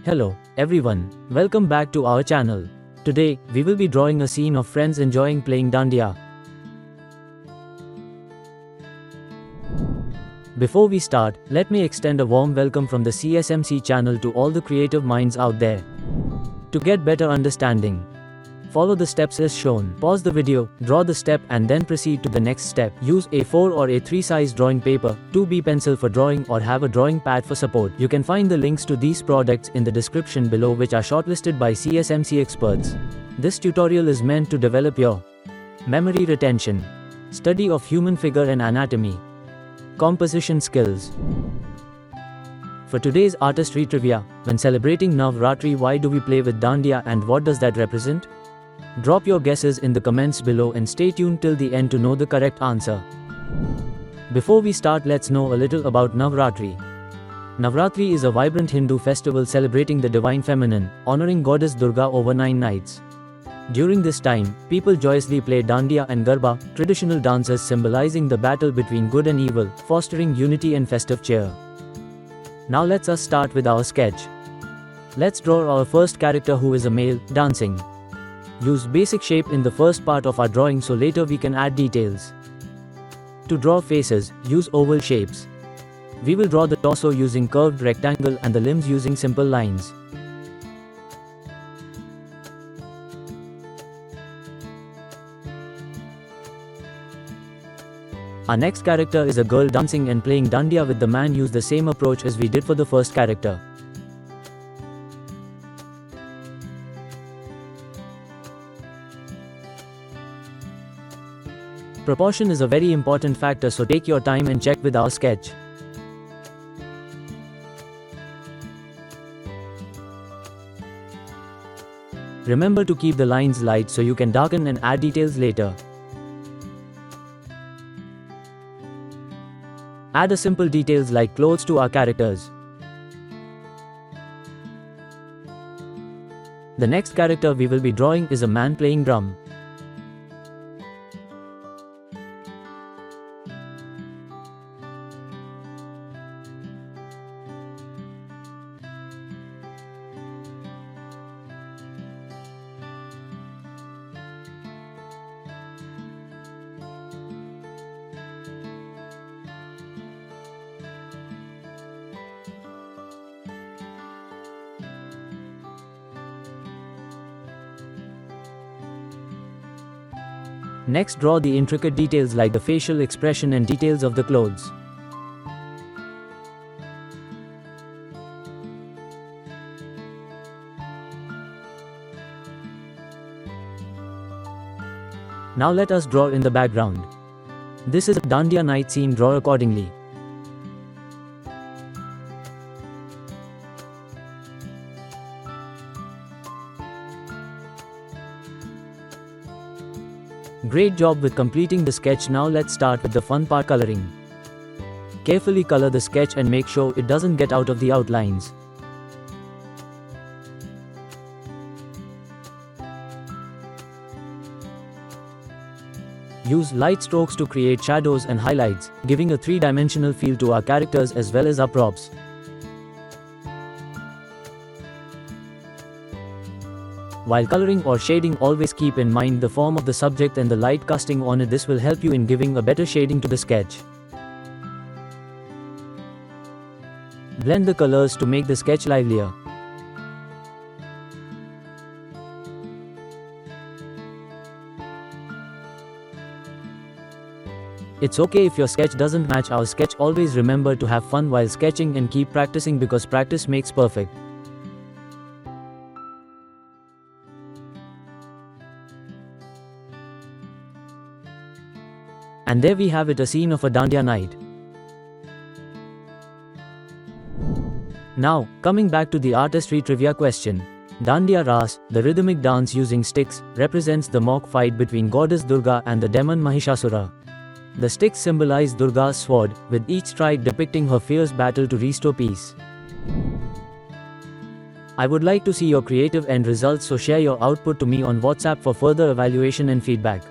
Hello, everyone. Welcome back to our channel. Today, we will be drawing a scene of friends enjoying playing Dandiya. Before we start, let me extend a warm welcome from the CSMC channel to all the creative minds out there. To get better understanding, follow the steps as shown. Pause the video, draw the step and then proceed to the next step. Use A4 or A3 size drawing paper, 2B pencil for drawing or have a drawing pad for support. You can find the links to these products in the description below, which are shortlisted by CSMC experts. This tutorial is meant to develop your memory retention, study of human figure and anatomy, composition skills. For today's artistry trivia, when celebrating Navratri, why do we play with Dandiya and what does that represent? Drop your guesses in the comments below and stay tuned till the end to know the correct answer. Before we start, let's know a little about Navratri. Navratri is a vibrant Hindu festival celebrating the divine feminine, honoring goddess Durga over 9 nights. During this time, people joyously play Dandiya and Garba, traditional dances symbolizing the battle between good and evil, fostering unity and festive cheer. Now let's start with our sketch. Let's draw our first character, who is a male, dancing. Use basic shape in the first part of our drawing so later we can add details. To draw faces, use oval shapes. We will draw the torso using curved rectangle and the limbs using simple lines. Our next character is a girl dancing and playing Dandiya with the man. Use the same approach as we did for the first character. Proportion is a very important factor, so take your time and check with our sketch. Remember to keep the lines light so you can darken and add details later. Add a simple details like clothes to our characters. The next character we will be drawing is a man playing drum. Next, draw the intricate details like the facial expression and details of the clothes. Now let us draw in the background. This is a Dandiya night scene. Draw accordingly. Great job with completing the sketch. Now let's start with the fun part, coloring. Carefully color the sketch and make sure it doesn't get out of the outlines. Use light strokes to create shadows and highlights, giving a three-dimensional feel to our characters as well as our props. While coloring or shading, always keep in mind the form of the subject and the light casting on it. This will help you in giving a better shading to the sketch. Blend the colors to make the sketch livelier. It's okay if your sketch doesn't match our sketch. Always remember to have fun while sketching and keep practicing, because practice makes perfect. And there we have it, a scene of a Dandiya night. Now, coming back to the artistry trivia question. Dandiya Ras, the rhythmic dance using sticks, represents the mock fight between goddess Durga and the demon Mahishasura. The sticks symbolize Durga's sword, with each strike depicting her fierce battle to restore peace. I would like to see your creative end results, so share your output to me on WhatsApp for further evaluation and feedback.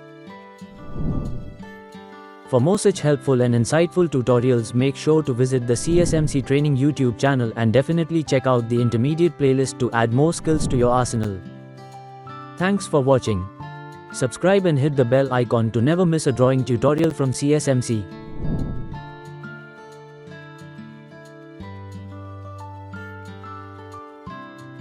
For more such helpful and insightful tutorials, make sure to visit the CSMC Training YouTube channel and definitely check out the intermediate playlist to add more skills to your arsenal. Thanks for watching. Subscribe and hit the bell icon to never miss a drawing tutorial from CSMC.